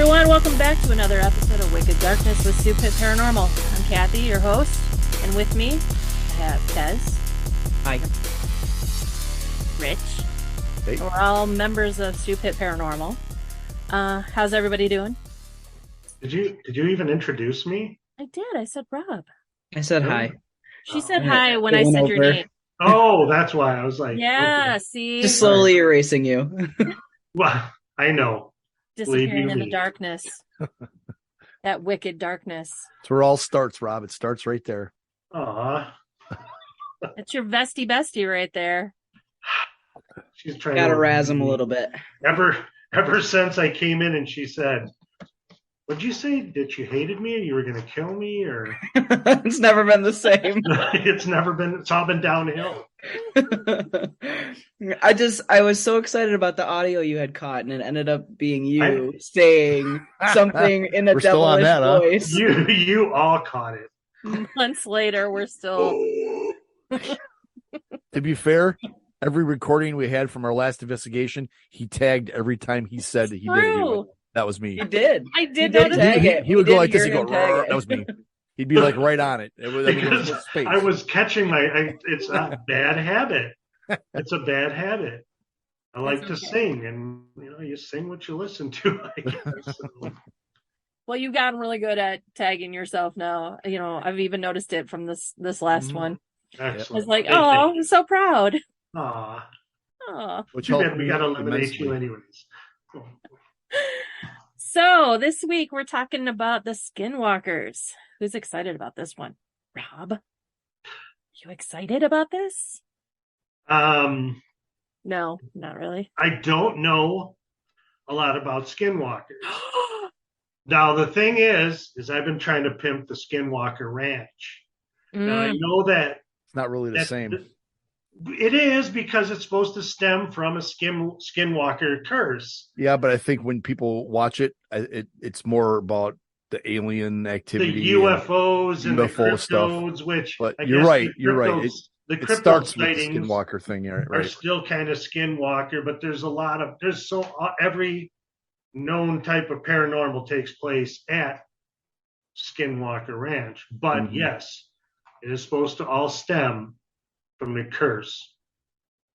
everyone, welcome back to another episode of Wicked Darkness with Stupid Paranormal. I'm Kathy, your host, and with me I have Tez. Hi. Rich. Hey. We're all members of Stupid Paranormal. How's everybody doing? Did you even introduce me? I did. I said Rob. I said hi. She said hi when I said your name. Oh, that's why I was like, Yeah, okay. see? Just slowly erasing you. Well, I know. Disappearing in the darkness. That wicked darkness. That's where it all starts, Rob. It starts right there. Aw. That's your bestie right there. She's trying Gotta to razz him a little bit. Ever since I came in and she said, "What'd you say? That you hated me and you were gonna kill me?" Or It's never been the same. it's all been downhill. I was so excited about the audio you had caught, and it ended up being you saying something in a We're still on devilish that, huh? voice. You all caught it. Months later, we're still... To be fair, every recording we had from our last investigation, he tagged every time he said that he did it. He went, that was me. He did. I did He notice tag He, it. he would We go did like this. hear He'd him go, tag "Rrr," it. that was me. He'd be like right on it. Because space. I was catching it's a bad habit. It's a bad habit. I like to sing, and you sing what you listen to, I guess. Well, you've gotten really good at tagging yourself now. I've even noticed it from this last one. Excellent. I was like, oh, I'm so proud. Aw. Oh. Which Too bad helped we me got to eliminate immensely. you anyways. So this week we're talking about the Skinwalkers. Who's excited about this one? Rob? You excited about this? No, not really. I don't know a lot about Skinwalkers. Now, the thing is I've been trying to pimp the Skinwalker Ranch. Now, I know that It's not really the same. It is, because it's supposed to stem from a Skinwalker curse. Yeah, but I think when people watch it, it's more about the alien activity, The UFOs and the UFO stuff. cryptodes, which But I you're guess right. the You're right. cryptodes- the It cryptid starts with the sightings Skinwalker thing, yeah, are right? still kind of Skinwalker, but there's every known type of paranormal takes place at Skinwalker Ranch. But yes, it is supposed to all stem from the curse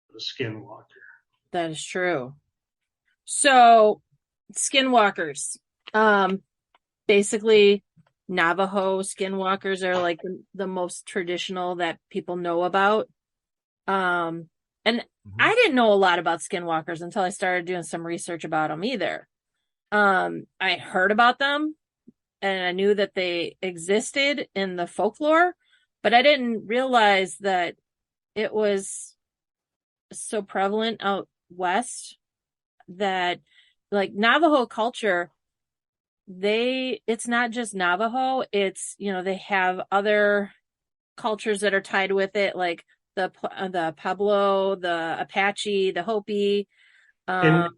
of the Skinwalker. That is true. So, Skinwalkers. Basically, Navajo Skinwalkers are like the most traditional that people know about. And I didn't know a lot about Skinwalkers until I started doing some research about them either. I heard about them and I knew that they existed in the folklore, but I didn't realize that it was so prevalent out west that, like, Navajo culture, it's not just Navajo, it's, they have other cultures that are tied with it, like the Pueblo, the Apache, the Hopi, the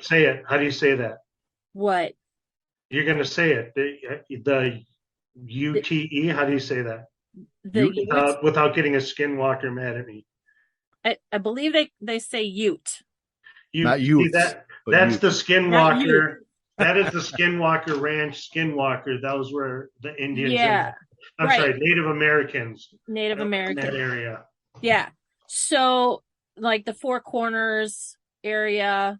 Say it. How do you say that? What? You're going to say it. The UTE. How do you say that? Without getting a Skinwalker mad at me. I believe they say Ute. Not Utes, That's Ute. the Skinwalker. That is the Skinwalker Ranch. Skinwalker. Those were the Indians. Yeah. I'm sorry, Native Americans. Native American. In that area. Yeah. So, like the Four Corners area,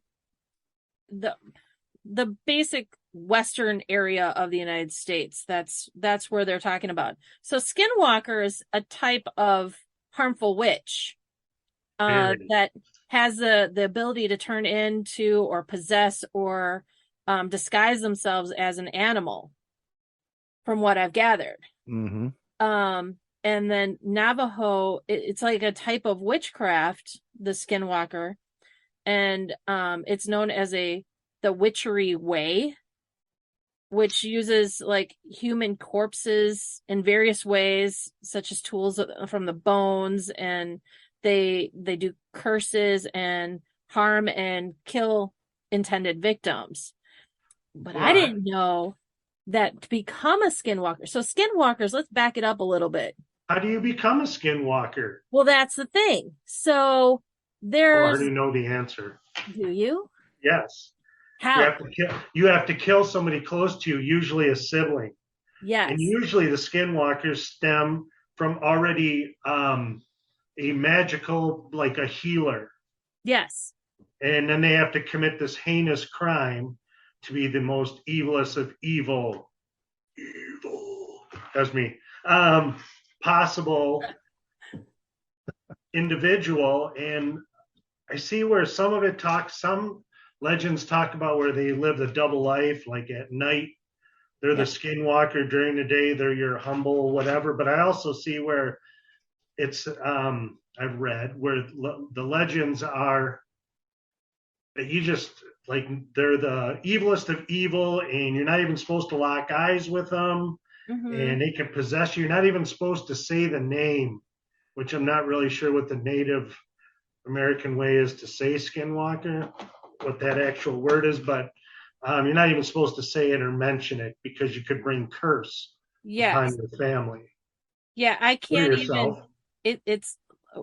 the basic western area of the United States, that's where they're talking about. So Skinwalker is a type of harmful witch that has the ability to turn into or possess or disguise themselves as an animal, from what I've gathered. Mm-hmm. And then Navajo, it's like a type of witchcraft, the Skinwalker, and it's known as the witchery way, which uses like human corpses in various ways, such as tools from the bones, and they do curses and harm and kill intended victims. But I didn't know that to become a Skinwalker. So Skinwalkers, let's back it up a little bit. How do you become a Skinwalker? Well, that's the thing. So I there's... already know the answer. Do you? Yes. How? You have to kill somebody close to you, usually a sibling. Yes. And usually the skinwalkers stem from already a magical, like a healer. Yes. And then they have to commit this heinous crime to be the most evilest of evil. Evil. That's me. Possible individual. And I see where some of it talks, some legends talk about where they live the double life, like at night they're the skinwalker, during the day they're your humble whatever. But I also see where it's I've read where the legends are that you just like they're the evilest of evil, and you're not even supposed to lock eyes with them, and they can possess you. You're not even supposed to say the name, which I'm not really sure what the Native American way is to say skinwalker, what that actual word is, but you're not even supposed to say it or mention it because you could bring curse upon your family. Yeah, I can't yourself. even. It's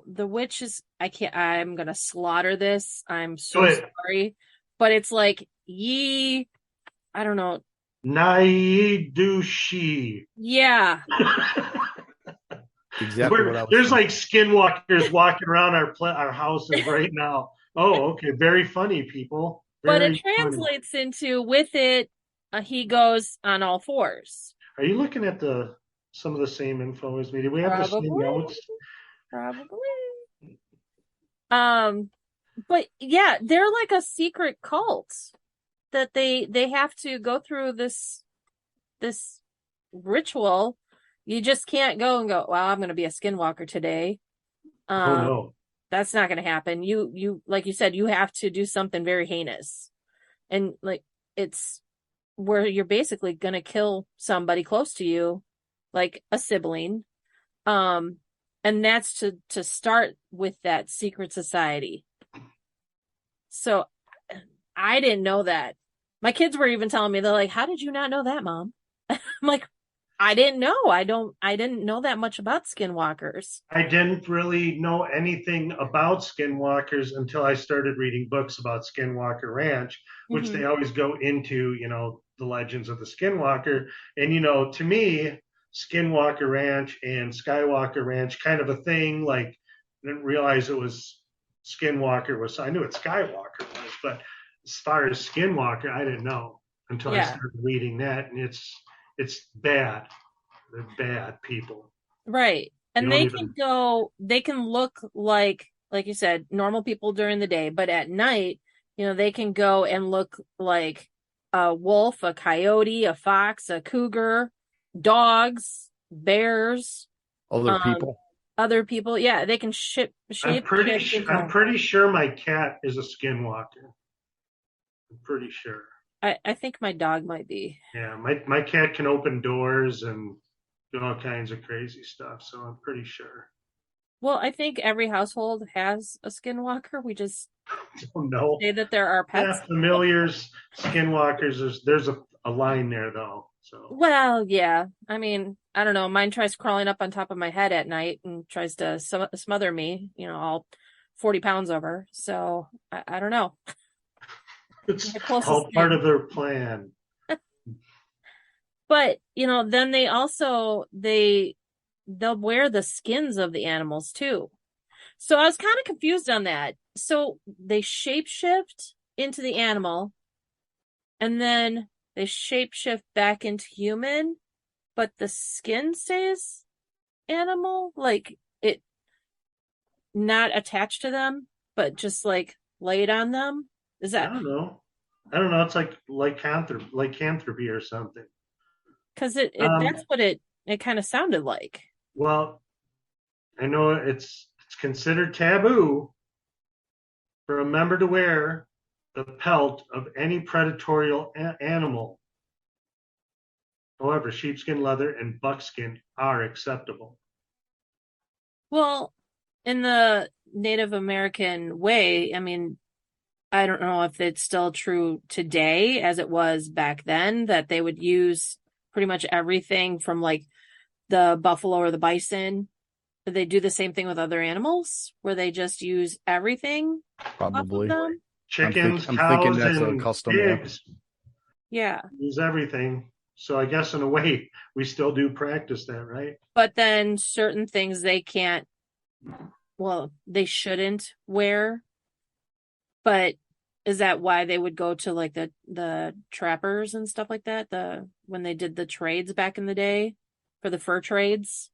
the witch is. I can't. I'm gonna slaughter this. I'm so sorry, but it's like ye. I don't know. Naidushi. Yeah. Exactly what I was There's saying. like skinwalkers walking around our houses right now. Oh, okay. Very funny, people. But Very it translates into with it, he goes on all fours. Are you looking at some of the same info as me? Do we have the same notes? Probably. But yeah, they're like a secret cult that they have to go through this ritual. You just can't go and go, well, I'm going to be a skinwalker today. Oh no. That's not going to happen. You like you said, you have to do something very heinous. And like it's where you're basically going to kill somebody close to you, like a sibling. And that's to start with that secret society. So I didn't know that. My kids were even telling me, they're like, how did you not know that, Mom? I'm like, I didn't know. I didn't know that much about skinwalkers. I didn't really know anything about skinwalkers until I started reading books about Skinwalker Ranch, which they always go into, the legends of the Skinwalker. And, to me, Skinwalker Ranch and Skywalker Ranch, kind of a thing. Like, I didn't realize it was Skinwalker was. I knew what Skywalker was, but as far as Skinwalker, I didn't know until I started reading that, and it's bad. They're bad people. Right. And they can look like you said, normal people during the day, but at night, they can go and look like a wolf, a coyote, a fox, a cougar, dogs, bears, other people. Yeah, they can shape. I'm pretty sure my cat is a skinwalker. I'm pretty sure. I think my dog might be. Yeah, my cat can open doors and do all kinds of crazy stuff, so I'm pretty sure. Well, I think every household has a skinwalker. We just don't know. Say that there are pets. Yeah, familiars, skinwalkers. There's a line there though. So. Well, yeah. I mean, I don't know. Mine tries crawling up on top of my head at night and tries to smother me. All 40 pounds over. So I don't know. It's all part of their plan. But then they also they'll wear the skins of the animals too. So I was kind of confused on that. So they shapeshift into the animal, and then they shapeshift back into human, but the skin stays animal, like it not attached to them, but just like laid on them. Is that? I don't know. It's like lycanthropy or something. Because that's what it kind of sounded like. Well, I know it's considered taboo for a member to wear the pelt of any predatory animal. However, sheepskin, leather, and buckskin are acceptable. Well, in the Native American way, I mean, I don't know if it's still true today as it was back then, that they would use pretty much everything from like the buffalo or the bison. Do they do the same thing with other animals where they just use everything? Probably. Off of them? chickens, I'm thinking cows, that's a and custom. pigs Yeah. use everything. So I guess in a way, we still do practice that, right? But then certain things they can't, well, they shouldn't wear. But is that why they would go to like the trappers and stuff like that? When they did the trades back in the day for the fur trades,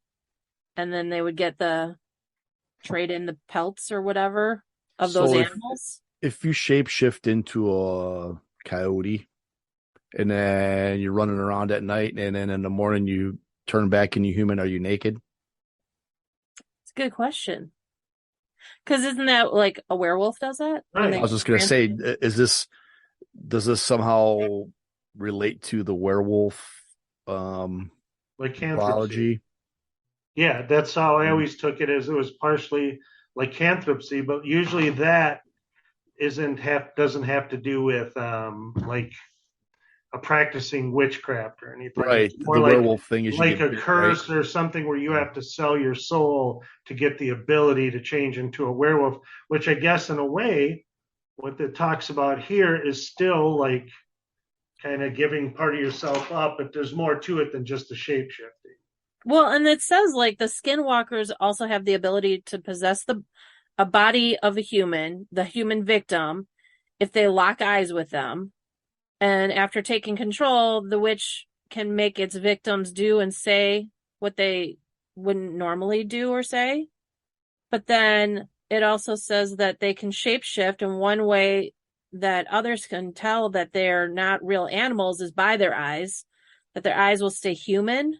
and then they would get the trade in the pelts or whatever of those So animals. if you shapeshift into a coyote and then you're running around at night and then in the morning you turn back into human, are you naked? It's a good question. Because isn't that like a werewolf does that? When Right. they I was just gonna say, does this somehow relate to the werewolf Lycanthropy. mythology? Yeah, that's how I always took it, as it was partially lycanthropy, but usually that doesn't have to do with like a practicing witchcraft or anything. Right. It's more The like werewolf thing is you like get a bit, curse right? or something where you have to sell your soul to get the ability to change into a werewolf, which I guess in a way, what it talks about here is still like kind of giving part of yourself up, but there's more to it than just the shape shifting. Well, and it says like the skinwalkers also have the ability to possess a body of a human, the human victim, if they lock eyes with them. And after taking control, the witch can make its victims do and say what they wouldn't normally do or say. But then it also says that they can shapeshift, and one way that others can tell that they're not real animals is by their eyes, that their eyes will stay human.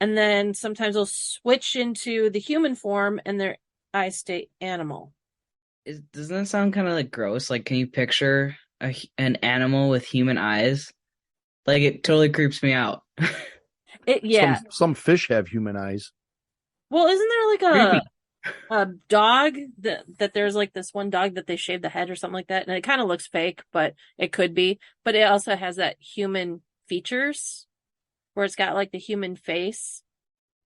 And then sometimes they'll switch into the human form and their eyes stay animal. Doesn't that sound kind of like gross? Like, can you picture an animal with human eyes? Like, it totally creeps me out. Yeah. Some fish have human eyes. Well, isn't there like Creepy. a dog that there's like this one dog that they shave the head or something like that, and it kind of looks fake, but it could be. But it also has that human features where it's got like the human face.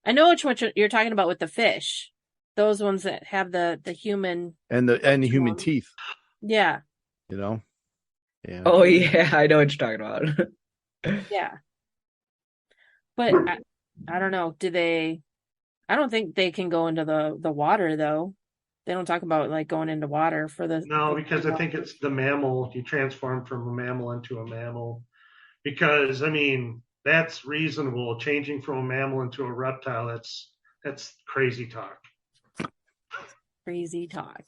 I know which one you're talking about with the fish. Those ones that have the human And the human ones. teeth, Yeah. you know? Yeah. Oh yeah, I know what you're talking about. Yeah. But I don't know. I don't think they can go into the water though. They don't talk about like going into water for No, because I think it's the mammal. You transform from a mammal into a mammal. Because I mean, that's reasonable. Changing from a mammal into a reptile, that's crazy talk. crazy talk.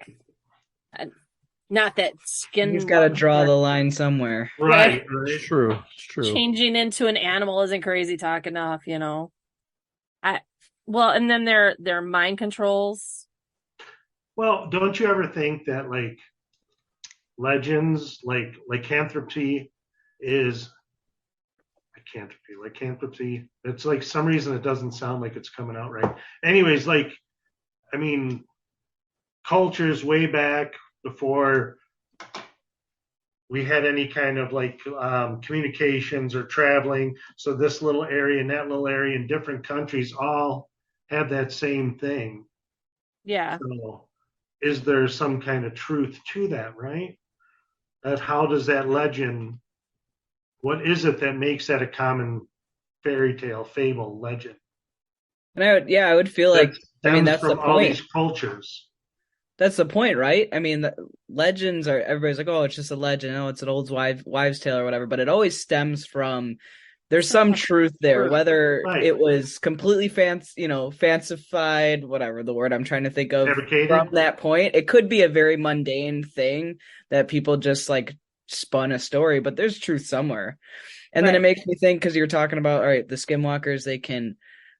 Not that skin. He's got to draw the line somewhere. Right. It's true. It's true. Changing into an animal isn't crazy talk enough, you know. Well, and then their mind controls. Well, don't you ever think that like legends, like lycanthropy is lycanthropy. It's like some reason it doesn't sound like it's coming out right. Anyways, like I mean, cultures way back before we had any kind of like communications or traveling. So this little area and that little area in different countries all have that same thing. Yeah. So is there some kind of truth to that, right? That how does that legend, what is it that makes that a common fairy tale, fable, legend? And I would feel like, I mean, that's the from all these point. cultures. That's the point, right? I mean, the legends are, everybody's like, oh, it's just a legend. Oh, it's an old wives' tale or whatever. But it always stems from, there's some truth there, whether Right. it was completely fancified, whatever the word I'm trying to think of Fabricated? from that point. It could be a very mundane thing that people just like spun a story, but there's truth somewhere. And then it makes me think, because you're talking about, all right, the Skinwalkers, they can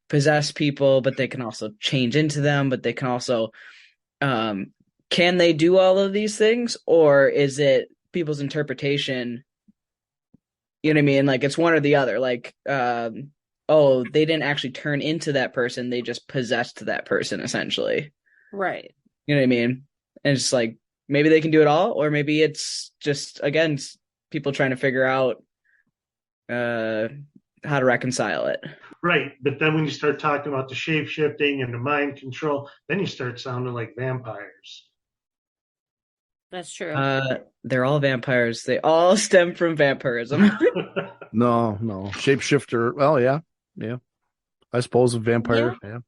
possess people, but they can also change into them, but they can also, can they do all of these things, or is it people's interpretation? You know what I mean? Like, it's one or the other. Like, oh, they didn't actually turn into that person. They just possessed that person, essentially. Right. You know what I mean? And it's like, maybe they can do it all, or maybe it's just, again, people trying to figure out how to reconcile it. Right. But then when you start talking about the shape shifting and the mind control, then you start sounding like vampires. That's true. They're all vampires. They all stem from vampirism. No. Shapeshifter. Well, yeah. I suppose a vampire. Yeah.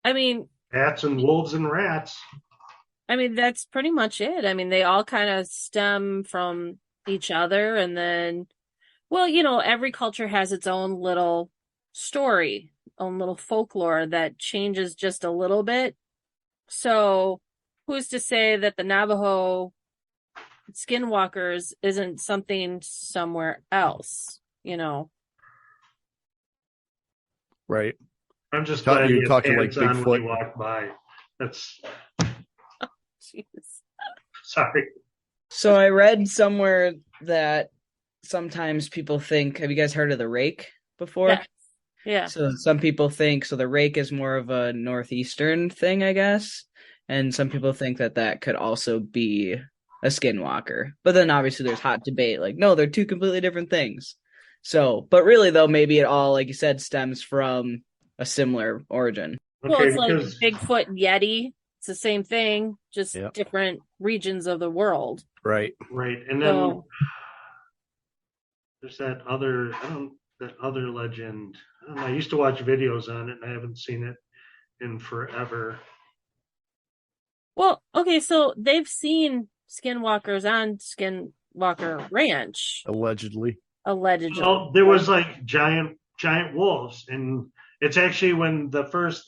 I mean, Cats and wolves and rats. that's pretty much it. I mean, they all kind of stem from each other, and then, well, every culture has its own little story, own little folklore that changes just a little bit. So, who's to say that the Navajo Skinwalkers isn't something somewhere else, Right. I'm just glad You're he had talking like pants on when he Bigfoot. walked by. That's Jeez. sorry. So I read somewhere that sometimes people think, have you guys heard of the rake before? Yeah. Yeah. So some people think, so the rake is more of a northeastern thing, I guess. And some people think that could also be a skinwalker. But then obviously there's hot debate, like, no, they're two completely different things. So, but really though, maybe it all, like you said, stems from a similar origin. Well, Okay, it's like because Bigfoot and Yeti. It's the same thing, just Yep. different regions of the world. Right. right, and then So, there's that other legend. I don't know. I used to watch videos on it, and I haven't seen it in forever. well, okay, so they've seen skinwalkers on Skinwalker Ranch, Allegedly. allegedly. Well, there was like giant wolves, and it's actually when the first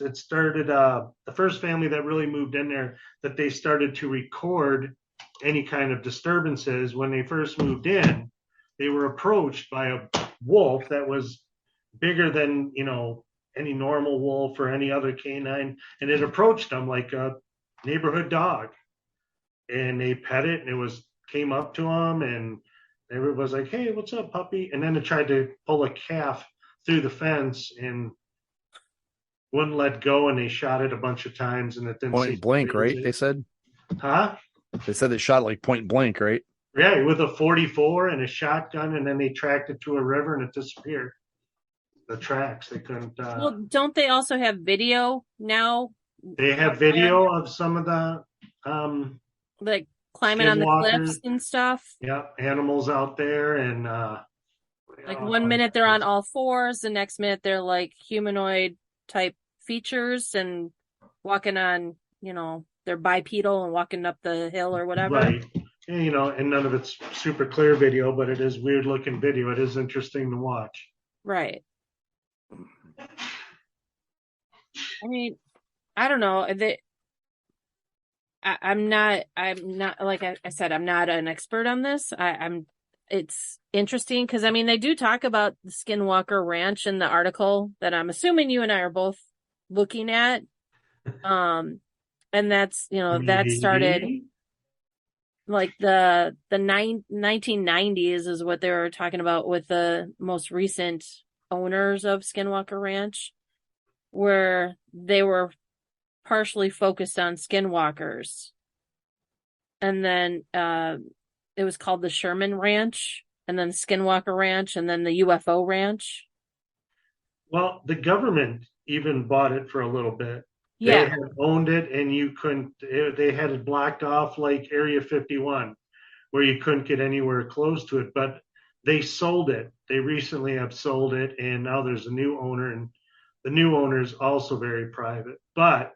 family that really moved in there, that they started to record any kind of disturbances. When they first moved in, they were approached by a wolf that was bigger than any normal wolf or any other canine, and it approached them like a neighborhood dog, and they pet it, and came up to them, and everybody was like, "Hey, what's up, puppy?" And then it tried to pull a calf through the fence and wouldn't let go, and they shot it a bunch of times, and it didn't Point blank, right? They said. Huh? They said they shot like point blank, right? Yeah, with a 44 and a shotgun, and then they tracked it to a river, and it disappeared. The tracks, they couldn't. Well, don't they also have video now? They have video of some of the Like climbing on the Skinwalkers. cliffs and stuff. animals out there, and Like one minute they're on all fours, the next minute they're like humanoid type features and walking on, they're bipedal and walking up the hill or whatever. right. And, and none of it's super clear video, but it is weird looking video. It is interesting to watch. Right. I mean, I don't know. I'm not, like I said, I'm not an expert on this. It's interesting because, they do talk about the Skinwalker Ranch in the article that I'm assuming you and I are both looking at. And that's, that started like the 1990s is what they were talking about with the most recent owners of Skinwalker Ranch, where they were partially focused on skinwalkers. And then it was called the Sherman Ranch, and then Skinwalker Ranch, and then the UFO Ranch. Well, the government even bought it for a little bit. Yeah. They had owned it, and you couldn't. They had it blocked off like Area 51, where you couldn't get anywhere close to it. But they sold it. They recently have sold it, and now there's a new owner, and the new owner is also very private. But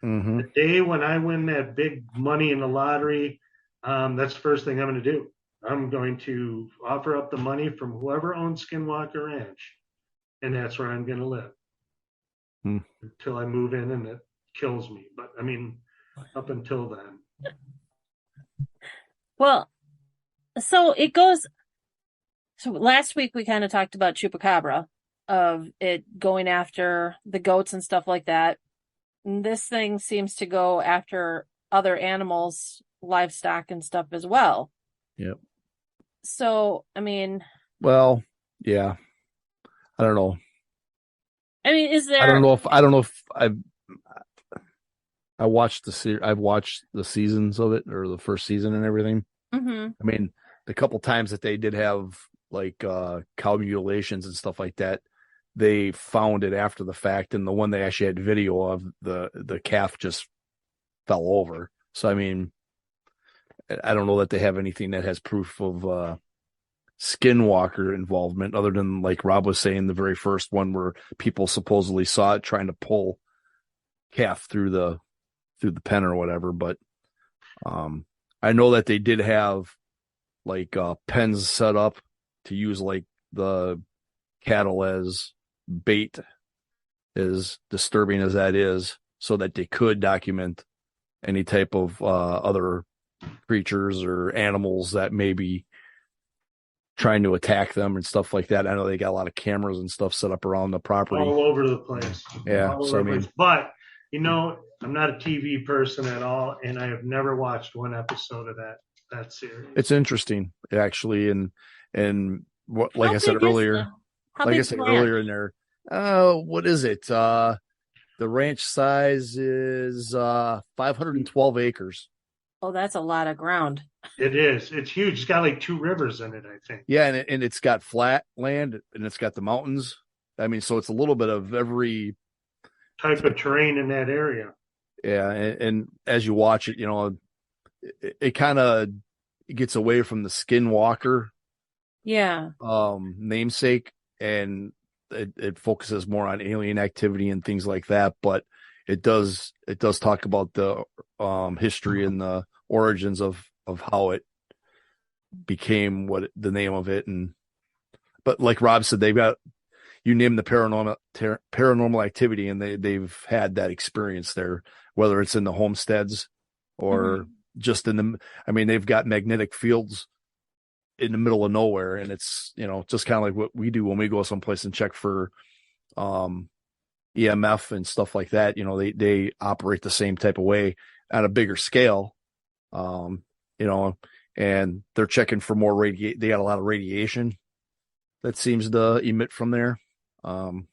the day when I win that big money in the lottery, that's the first thing I'm going to do. I'm going to offer up the money from whoever owns Skinwalker Ranch, and that's where I'm going to live until I move in and it kills me. But up until then. Well, so it goes. So last week we kind of talked about Chupacabra, of it going after the goats and stuff like that. And this thing seems to go after other animals, livestock and stuff as well. Yep. So, well, yeah, I don't know. Is there? I don't know if I've watched the seasons of it, or the first season and everything. Mm-hmm. The couple times that they did have like cow mutilations and stuff like that, they found it after the fact, and the one they actually had video of, the calf just fell over. So I don't know that they have anything that has proof of Skinwalker involvement, other than like Rob was saying, the very first one where people supposedly saw it trying to pull calf through the pen or whatever. But I know that they did have like pens set up to use like the cattle as bait, as disturbing as that is, so that they could document any type of other creatures or animals that may be trying to attack them and stuff like that. I know they got a lot of cameras and stuff set up around the property. All over the place. Yeah. So, I mean, but, I'm not a TV person at all, and I have never watched one episode of that series. it's interesting, actually. And what, like I said earlier, in there, what is it? The ranch size is 512 acres. Oh, that's a lot of ground. It is. It's huge. It's got like 2 rivers in it, I think. Yeah, and it's got flat land and it's got the mountains. I mean, so it's a little bit of every type of terrain in that area. Yeah, and as you watch it, it kind of gets away from the Skinwalker namesake, and it focuses more on alien activity and things like that. But it does talk about the history and the origins of how it became the name of it. But like Rob said, they've got, you name the paranormal activity, and they've had that experience there, whether it's in the homesteads or just they've got magnetic fields in the middle of nowhere. And it's, just kind of like what we do when we go someplace and check for EMF and stuff like that. They operate the same type of way on a bigger scale, and they're checking for more they got a lot of radiation that seems to emit from there. And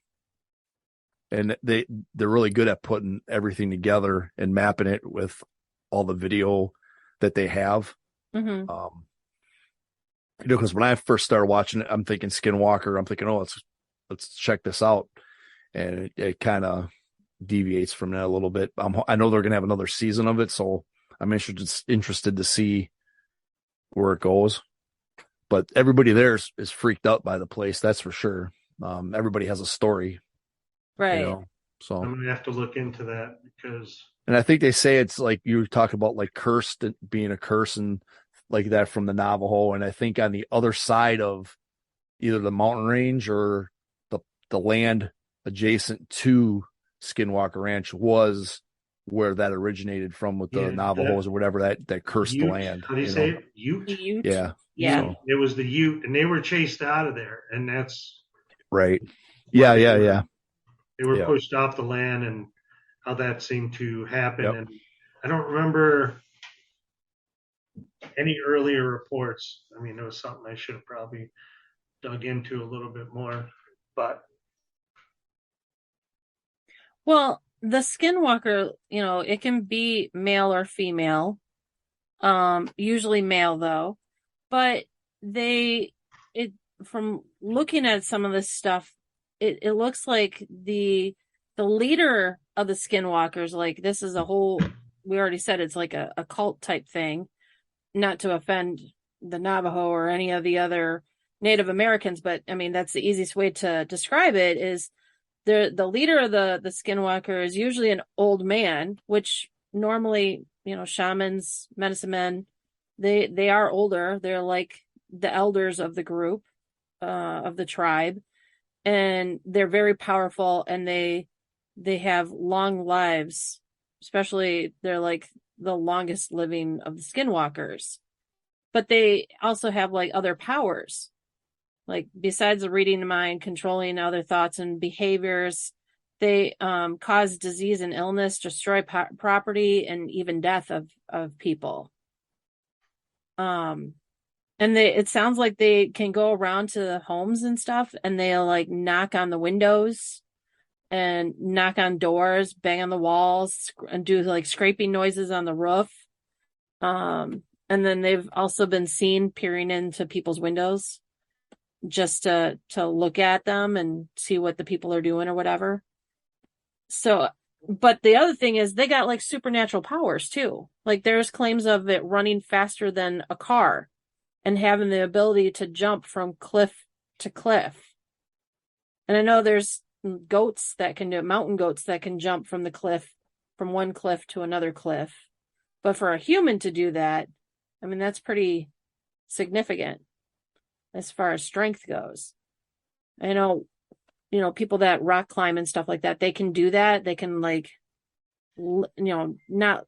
they're really good at putting everything together and mapping it with all the video that they have. Because when I first started watching it, I'm thinking Skinwalker. I'm thinking, oh, let's check this out, and it kind of deviates from that a little bit. I know they're gonna have another season of it, so I'm interested to see where it goes. But everybody there is freaked out by the place, that's for sure. Everybody has a story, right? So I'm gonna have to look into that because. And I think they say it's like you talk about like cursed, being a curse and like that from the Navajo. And I think on the other side of either the mountain range or the land adjacent to Skinwalker Ranch was where that originated from with the Navajos or whatever that cursed Ute, the land. How do you say it? Ute? Ute? Yeah. Yeah. So, it was the Ute, and they were chased out of there, and that's right. Yeah. They were pushed off the land, and how that seemed to happen. Yep. And I don't remember any earlier reports. I mean, it was something I should have probably dug into a little bit more, but. Well, the Skinwalker, it can be male or female, usually male though, but from looking at some of this stuff, it looks like the leader of the Skinwalkers, like this is we already said it's like a cult type thing, not to offend the Navajo or any of the other Native Americans, but I mean, that's the easiest way to describe it is the leader of the Skinwalker is usually an old man, which normally, shamans, medicine men, they are older. They're like the elders of the group, of the tribe, and they're very powerful, and they have long lives. Especially they're like the longest living of the Skinwalkers, but they also have like other powers. Like besides the reading the mind, controlling other thoughts and behaviors, they cause disease and illness, destroy property, and even death of people. And it sounds like they can go around to the homes and stuff, and they'll like knock on the windows and knock on doors, bang on the walls, and do like scraping noises on the roof. And then they've also been seen peering into people's windows just to look at them and see what the people are doing or whatever. So but the other thing is they got like supernatural powers too. Like there's claims of it running faster than a car and having the ability to jump from cliff to cliff. And I know there's goats that can do it, mountain goats that can jump from the cliff, from one cliff to another cliff. But for a human to do that, I mean, that's pretty significant as far as strength goes. I know, people that rock climb and stuff like that, they can do that. They can like, not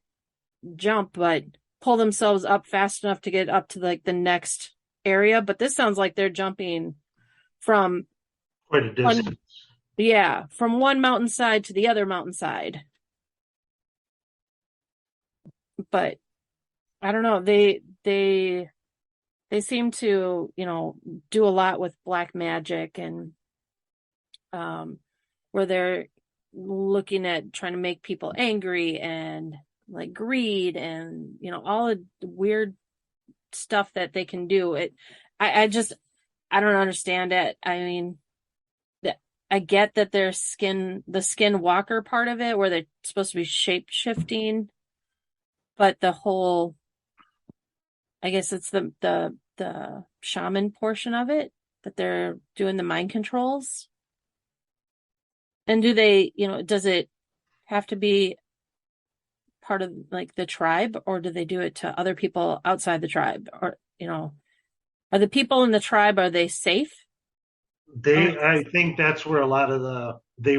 jump, but pull themselves up fast enough to get up to like the next area. But this sounds like they're jumping from quite a distance. From one mountainside to the other mountainside. But I don't know. They seem to, do a lot with black magic and where they're looking at trying to make people angry and like greed and, all the weird stuff that they can do. I don't understand it. I mean, I get that there's the skinwalker part of it where they're supposed to be shape shifting, but the whole, I guess it's the shaman portion of it that they're doing the mind controls. And do they, does it have to be part of like the tribe, or do they do it to other people outside the tribe? Or, are the people in the tribe, are they safe? I think that's where a lot of they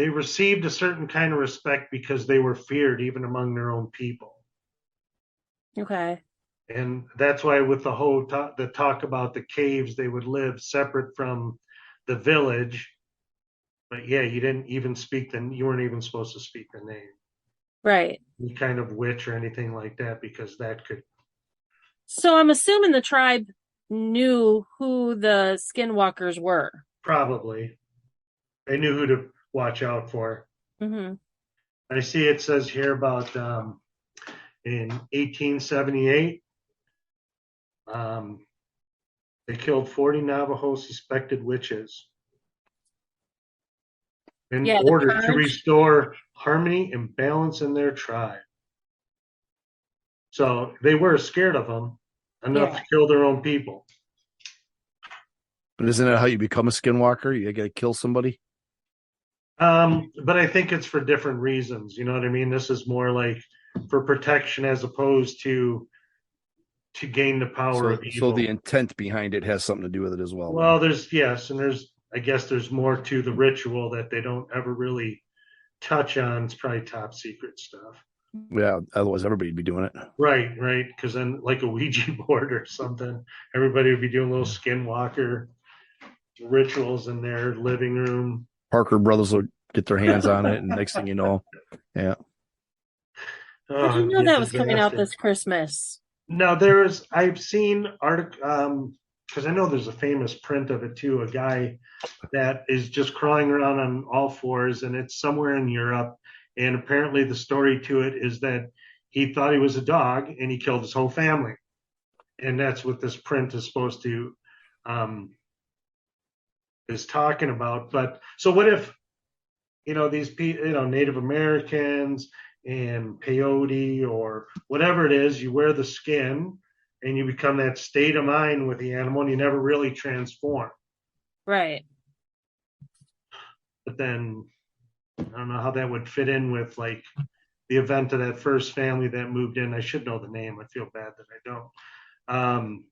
received a certain kind of respect because they were feared even among their own people. Okay. And that's why with the whole talk about the caves, they would live separate from the village. But yeah, you didn't even you weren't even supposed to speak the name. Right. Any kind of witch or anything like that, because that could. So I'm assuming the tribe knew who the skinwalkers were. Probably. They knew who to watch out for. Mm-hmm. I see it says here about in 1878, they killed 40 Navajo suspected witches in order to restore harmony and balance in their tribe. So they were scared of them enough to kill their own people. But isn't that how you become a skinwalker? You got to kill somebody? But I think it's for different reasons. You know what I mean? This is more like for protection as opposed to gain the power of evil. So the intent behind it has something to do with it as well. Well, I guess there's more to the ritual that they don't ever really touch on. It's probably top secret stuff. Yeah, otherwise everybody'd be doing it. Right. Because then like a Ouija board or something, everybody would be doing little skinwalker rituals in their living room. Parker Brothers will get their hands on it, and next thing you know, yeah. Did you know that was coming out this Christmas? No, I've seen because I know there's a famous print of it too, a guy that is just crawling around on all fours, and it's somewhere in Europe. And apparently the story to it is that he thought he was a dog and he killed his whole family. And that's what this print is supposed to is talking about. But so what if, these people, Native Americans and peyote or whatever it is, you wear the skin and you become that state of mind with the animal and you never really transform. Right. But then I don't know how that would fit in with like the event of that first family that moved in. I should know the name. I feel bad that I don't.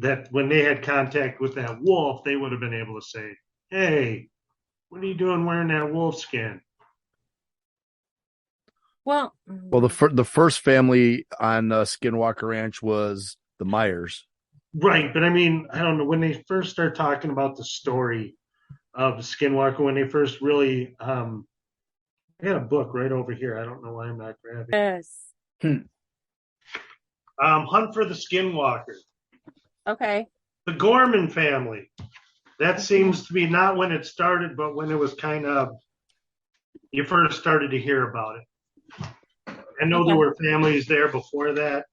That when they had contact with that wolf, they would have been able to say, "Hey, what are you doing wearing that wolf skin?" Well, the first family on Skinwalker Ranch was the Myers. Right, but I mean, I don't know, when they first start talking about the story of Skinwalker, when they first really, I got a book right over here. I don't know why I'm not grabbing it. Yes. Hunt for the Skinwalker. Okay. The Gorman family. That seems to be not when it started, but when it was kind of, you first started to hear about it. I know there were families there before that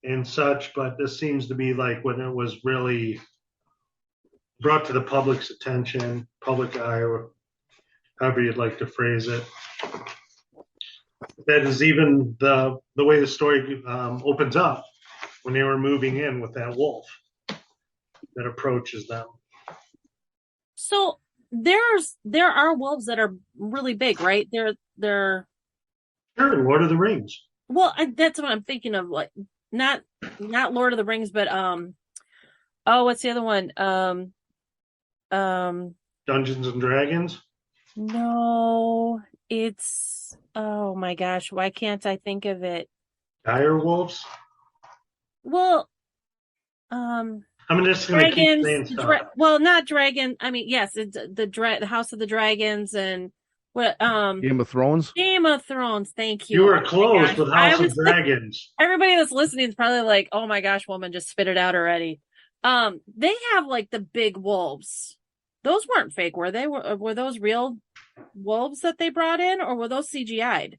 and such, but this seems to be like when it was really brought to the public's attention, public eye. however you'd like to phrase it. That is even the way the story opens up when they were moving in with that wolf that approaches them. So there are wolves that are really big, right? They're Sure, Lord of the Rings. well, that's what I'm thinking of. Like not Lord of the Rings, but oh, what's the other one? Dungeons and Dragons. No, it's oh my gosh, why can't I think of it? Dire wolves. Well, I'm just going to keep saying stuff. well, not dragon. I mean, yes, it's the House of the Dragons and what Game of Thrones. Game of Thrones. Thank you. You were close with House of Dragons. Everybody that's listening is probably like, "Oh my gosh, woman, just spit it out already." They have like the big wolves. Those weren't fake, were they? Were those real wolves that they brought in, or were those CGI'd?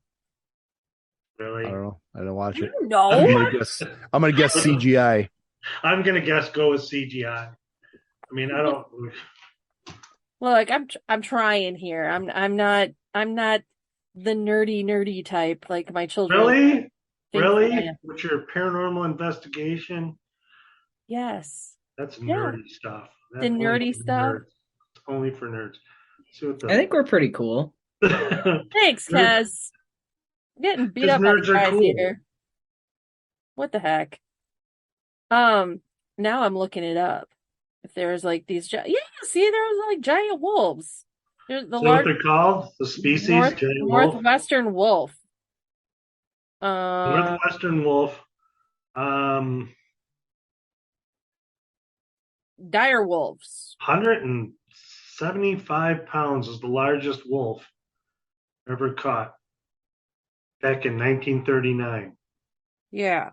Really? I don't know. I didn't watch it. No. I'm gonna guess CGI. I'm gonna guess go with CGI. I mean, I don't. Well, like I'm trying here. I'm not the nerdy type like my children. Really? With your paranormal investigation? Yes. That's nerdy stuff. The nerdy stuff. It's only for nerds. I think we're pretty cool. Thanks, Kaz. I'm getting beat up by the guys here. What the heck? Now I'm looking it up. If there's like these, see, there's like giant wolves. There's the what they're called? The species? Northwestern wolf. Northwestern wolf. Dire wolves. 175 pounds is the largest wolf ever caught back in 1939. Yeah.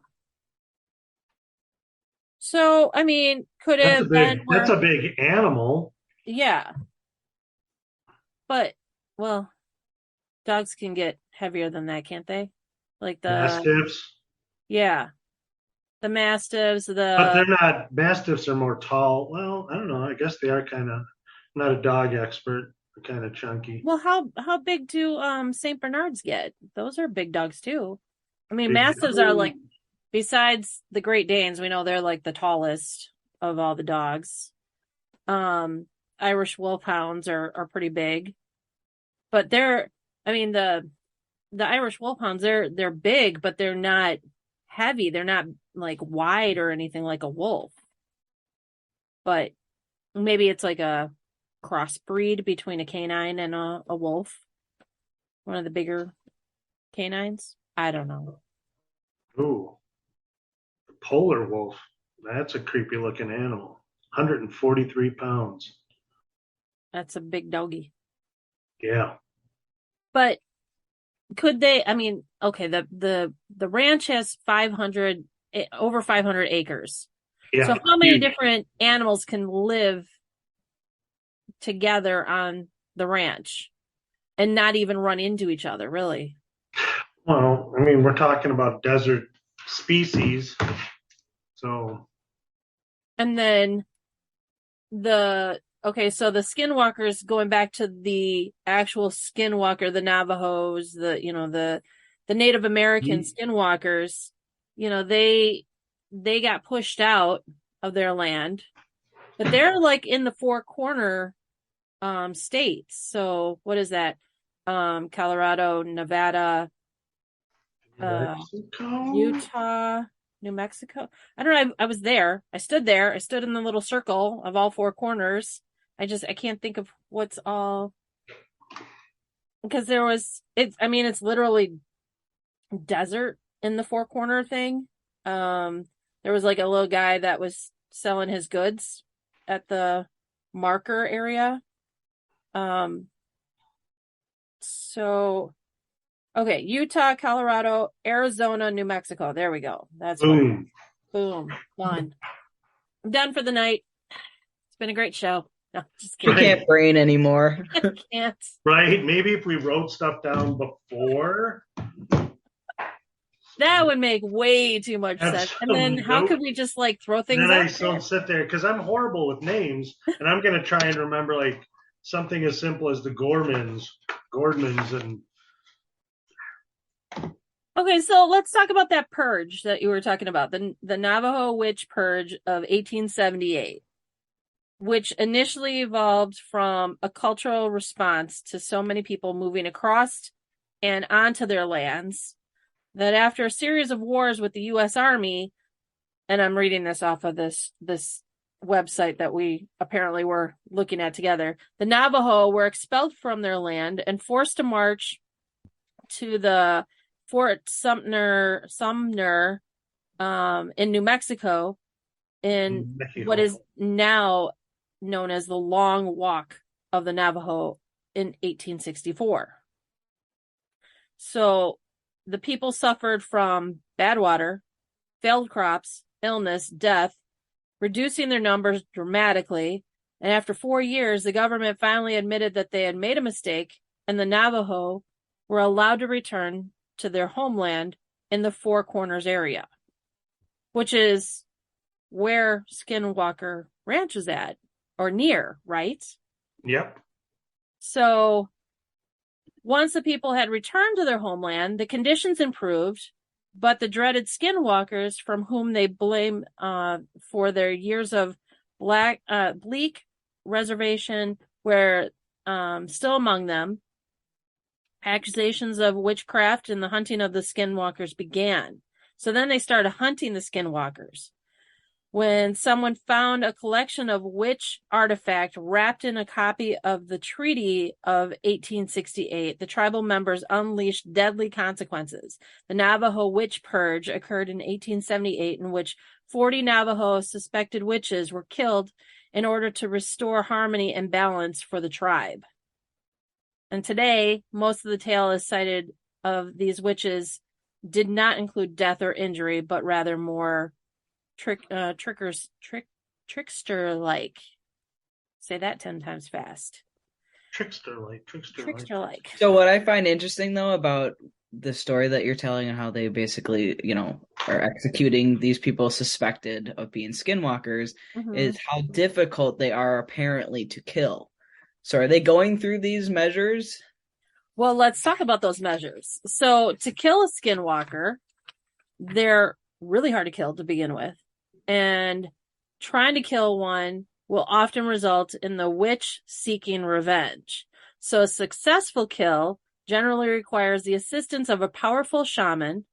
So, I mean, could have been. That's a big animal. Yeah. But, well, dogs can get heavier than that, can't they? Like the Mastiffs. Yeah. The Mastiffs, But they're not, Mastiffs are more tall. Well, I don't know. I guess they are kind of, not a dog expert, but kind of chunky. Well, how big do St. Bernards get? Those are big dogs too. I mean, Mastiffs are like, besides the Great Danes, we know they're like the tallest of all the dogs. Irish Wolfhounds are pretty big. But the Irish Wolfhounds, they're big, but they're not heavy. They're not like wide or anything like a wolf. But maybe it's like a crossbreed between a canine and a wolf. One of the bigger canines. I don't know. Ooh. The polar wolf. That's a creepy looking animal. 143 pounds. That's a big doggy. Yeah. But could they, I mean, okay, the ranch has over 500 acres. Yeah. So how many different animals can live together on the ranch and not even run into each other, really? Well, I mean, we're talking about desert species. So. And then so the Skinwalkers, going back to the actual Skinwalker, the Navajos, the Native American Skinwalkers, they got pushed out of their land, but they're like in the four corner states. So what is that? Colorado, Nevada, Utah, New Mexico. I don't know. I was there. I stood there. I stood in the little circle of all four corners. I can't think of what's all, because it's literally desert in the four corner thing. There was like a little guy that was selling his goods at the marker area. So, okay, Utah, Colorado, Arizona, New Mexico. There we go. That's boom. Boom. Done. I'm done for the night. It's been a great show. No, just kidding. You can't brain anymore. I can't. Right? Maybe if we wrote stuff down before. That would make way too much sense. And then how could we just like throw things out? And then I don't sit there because I'm horrible with names, and I'm going to try and remember like something as simple as the Gormans, and Okay, so let's talk about that purge that you were talking about, the Navajo witch purge of 1878, which initially evolved from a cultural response to so many people moving across and onto their lands that after a series of wars with the U.S. Army, and I'm reading this off of this website that we apparently were looking at together, the Navajo were expelled from their land and forced to march to the Fort Sumner, in New Mexico, in what is now known as the Long Walk of the Navajo in 1864. So the people suffered from bad water, failed crops, illness, death, reducing their numbers dramatically. And after 4 years, the government finally admitted that they had made a mistake, and the Navajo were allowed to return to their homeland in the Four Corners area, which is where Skinwalker Ranch is at, or near, right? Yep. So once the people had returned to their homeland, the conditions improved, but the dreaded Skinwalkers, from whom they blame for their years of bleak reservation, were still among them. Accusations of witchcraft and the hunting of the Skinwalkers began. So then they started hunting the Skinwalkers. When someone found a collection of witch artifact wrapped in a copy of the Treaty of 1868, the tribal members unleashed deadly consequences. The Navajo witch purge occurred in 1878, in which 40 Navajo suspected witches were killed in order to restore harmony and balance for the tribe. And today, most of the tale is cited of these witches did not include death or injury, but rather more trickster-like. Say that 10 times fast. Trickster-like. So what I find interesting, though, about the story that you're telling and how they basically, are executing these people suspected of being skinwalkers is how difficult they are apparently to kill. So are they going through these measures? Well, let's talk about those measures. So to kill a skinwalker, they're really hard to kill to begin with. And trying to kill one will often result in the witch seeking revenge. So a successful kill generally requires the assistance of a powerful shaman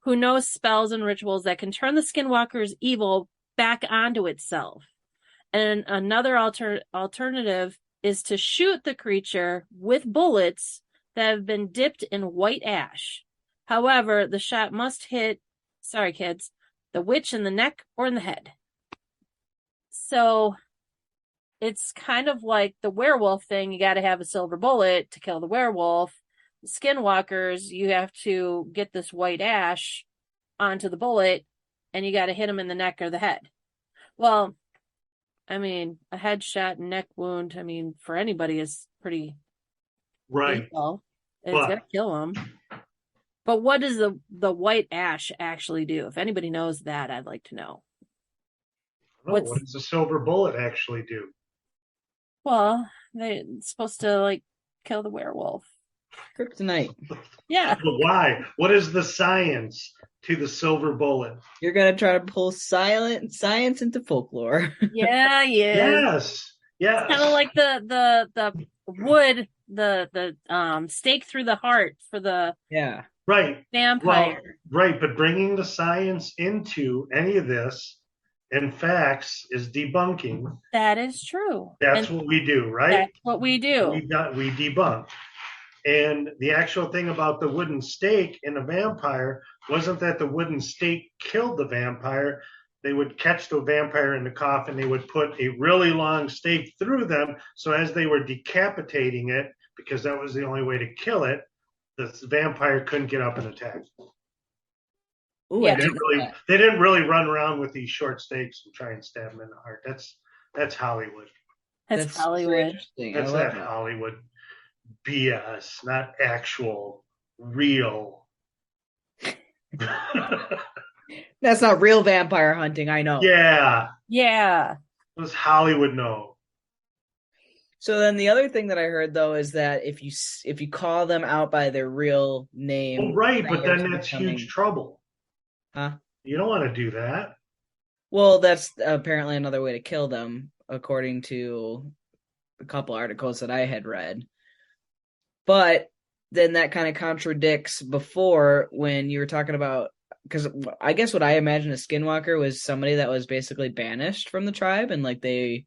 who knows spells and rituals that can turn the skinwalker's evil back onto itself. And another alternative is to shoot the creature with bullets that have been dipped in white ash. However, the shot must hit, sorry kids, the witch in the neck or in the head. So it's kind of like the werewolf thing. You got to have a silver bullet to kill the werewolf. The skinwalkers, you have to get this white ash onto the bullet, and you got to hit them in the neck or the head. Well, I mean, a headshot and neck wound, I mean, for anybody is pretty painful. It's going to kill them. But what does the white ash actually do? If anybody knows that, I'd like to know. What does the silver bullet actually do? Well, they're supposed to, kill the werewolf. Kryptonite. Yeah. But why? What is the science to the silver bullet? You're going to try to pull science into folklore. Yeah. Yes. It's kind of like the wood, the stake through the heart for the vampire. Well, right, but bringing the science into any of this and facts is debunking. That is true. That's what we do, right? That's what we do. We debunk. And the actual thing about the wooden stake in a vampire wasn't that the wooden stake killed the vampire. They would catch the vampire in the coffin. They would put a really long stake through them. So as they were decapitating it, because that was the only way to kill it, the vampire couldn't get up and attack. Ooh, they didn't really run around with these short stakes and try and stab them in the heart. That's Hollywood. That's Hollywood. That's that Hollywood BS, not actual, real. That's not real vampire hunting, I know. Yeah. Yeah. What does Hollywood know? So then the other thing that I heard though is that if you call them out by their real Well, name right, but prior then to that's huge becoming, trouble. huh? You don't want to do that. Well, that's apparently another way to kill them, according to a couple articles that I had read. But then that kind of contradicts before when you were talking about, because I guess what I imagine a skinwalker was somebody that was basically banished from the tribe, and like they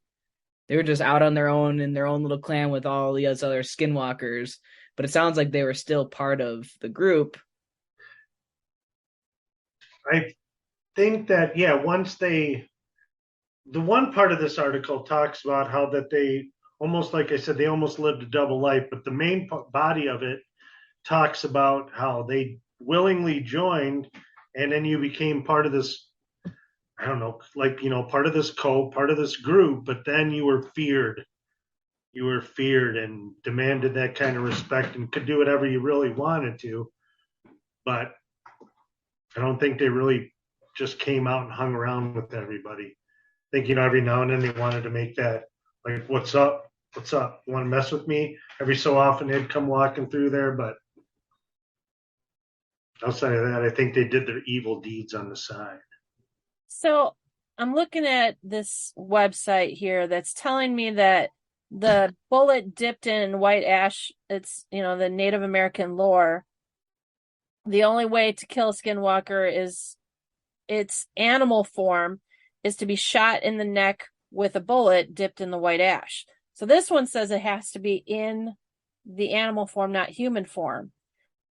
were just out on their own in their own little clan with all the other skinwalkers. But it sounds like they were still part of the group. I think that, yeah, the one part of this article talks about how that they almost, like I said, they almost lived a double life, but the main body of it talks about how they willingly joined and then you became part of this, I don't know, like, part of this cult, part of this group, but then you were feared. You were feared and demanded that kind of respect and could do whatever you really wanted to. But I don't think they really just came out and hung around with everybody. I think, every now and then they wanted to make that, like, what's up? What's up? You want to mess with me? Every so often they'd come walking through there, but outside of that, I think they did their evil deeds on the side. So I'm looking at this website here that's telling me that the bullet dipped in white ash, it's, the Native American lore. The only way to kill a skinwalker is its animal form is to be shot in the neck with a bullet dipped in the white ash. So this one says it has to be in the animal form, not human form.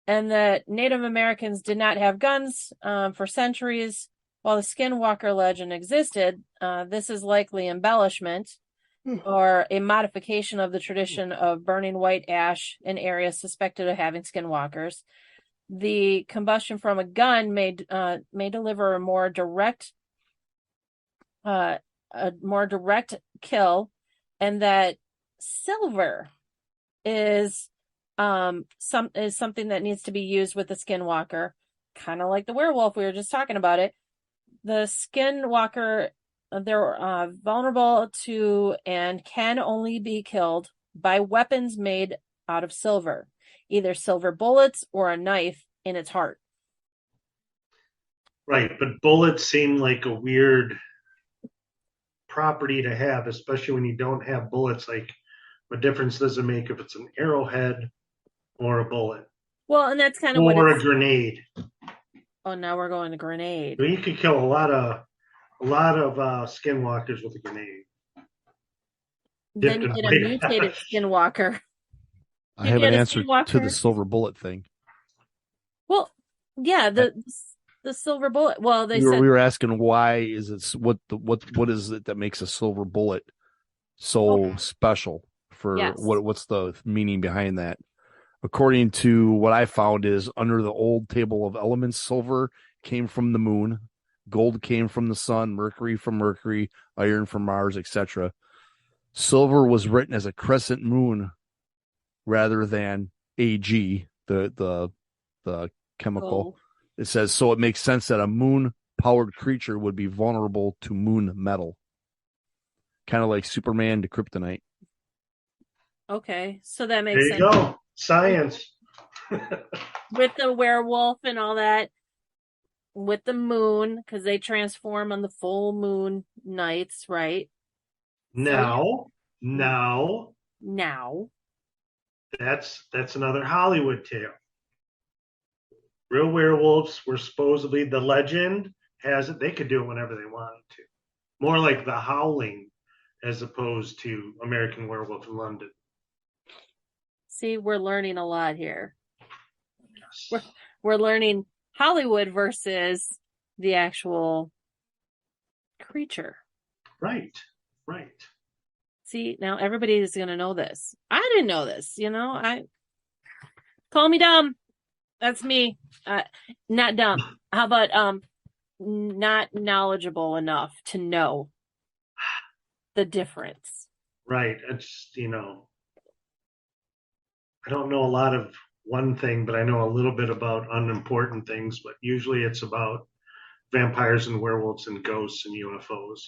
And that Native Americans did not have guns for centuries. While the Skinwalker legend existed, this is likely embellishment or a modification of the tradition of burning white ash in areas suspected of having skinwalkers. The combustion from a gun may deliver a more direct kill, and that silver is something that needs to be used with the skinwalker, kind of like the werewolf we were just talking about it. The skinwalker, they're vulnerable to and can only be killed by weapons made out of silver, either silver bullets or a knife in its heart. Right, but bullets seem like a weird property to have, especially when you don't have bullets. Like, what difference does it make if it's an arrowhead or a bullet Well, and that's kind of what or a it's. grenade? Oh, now we're going to grenade. You could kill a lot of skinwalkers with a grenade. Then you get a mutated skinwalker. I have an answer to the silver bullet thing. Well, yeah, the silver bullet. Well, we were asking why is it what is it that makes a silver bullet so special for what's the meaning behind that? According to what I found is under the old table of elements, silver came from the moon, gold came from the sun, mercury from Mercury, iron from Mars, etc. Silver was written as a crescent moon rather than Ag, the chemical. Gold. It says, so it makes sense that a moon-powered creature would be vulnerable to moon metal. Kind of like Superman to kryptonite. Okay, so that makes sense. There you go. Science. With the werewolf and all that, with the moon, because they transform on the full moon nights, right? Now. That's another Hollywood tale. Real werewolves were supposedly, the legend has it, they could do it whenever they wanted to. More like The Howling as opposed to American Werewolf in London. See, we're learning a lot here. Yes. We're learning Hollywood versus the actual creature. Right. See, now everybody is going to know this. I didn't know this, call me dumb. That's me. Not dumb. How about not knowledgeable enough to know the difference? Right. It's, I don't know a lot of one thing, but I know a little bit about unimportant things, but usually it's about vampires and werewolves and ghosts and UFOs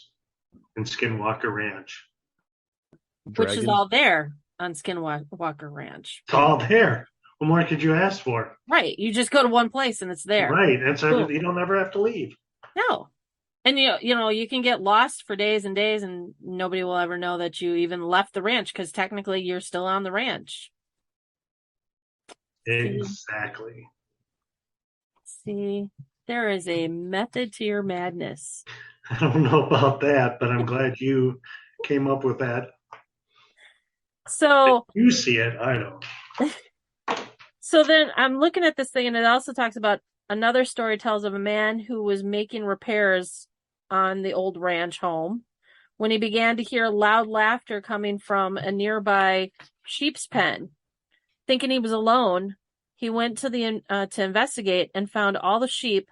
and Skinwalker Ranch. which is Dragon. all there on Skinwalker Ranch. It's all there. What more could you ask for? Right. You just go to one place and it's there. Right. And so Boom. you don't ever have to leave. No. And you can get lost for days and days and nobody will ever know that you even left the ranch because technically you're still on the ranch. Exactly. See, there is a method to your madness. I don't know about that, but I'm glad you came up with that. So You see it, I don't. So then I'm looking at this thing, and it also talks about another story tells of a man who was making repairs on the old ranch home when he began to hear loud laughter coming from a nearby sheep's pen. Thinking he was alone, he went to investigate and found all the sheep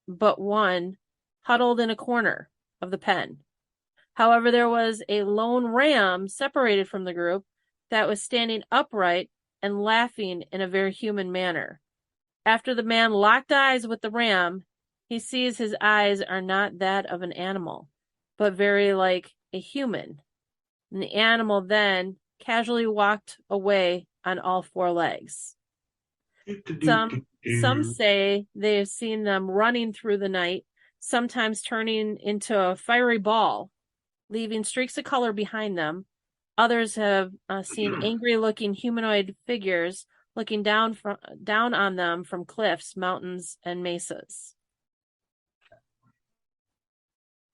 but one huddled in a corner of the pen. However, there was a lone ram separated from the group that was standing upright and laughing in a very human manner. After the man locked eyes with the ram, he sees his eyes are not that of an animal, but very like a human. And the animal then casually walked away on all four legs. Some say they have seen them running through the night, sometimes turning into a fiery ball, leaving streaks of color behind them. Others have seen angry-looking humanoid figures looking down on them from cliffs, mountains, and mesas.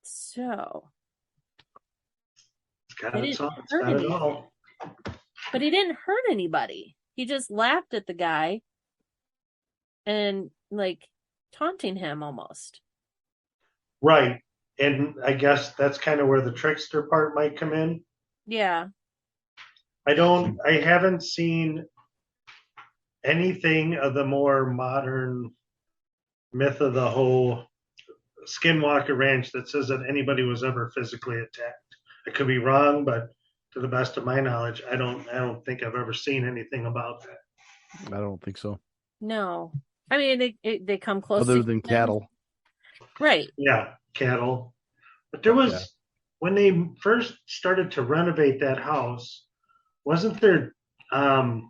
So, It's got it all. But he didn't hurt anybody. He just laughed at the guy and like taunting him almost. Right. And I guess that's kind of where the trickster part might come in. Yeah. I haven't seen anything of the more modern myth of the whole Skinwalker Ranch that says that anybody was ever physically attacked. I could be wrong, but to the best of my knowledge, I don't think I've ever seen anything about that. I don't think so. No. I mean, they come close other than cattle. Right. Yeah, cattle. But there was, when they first started to renovate that house, wasn't there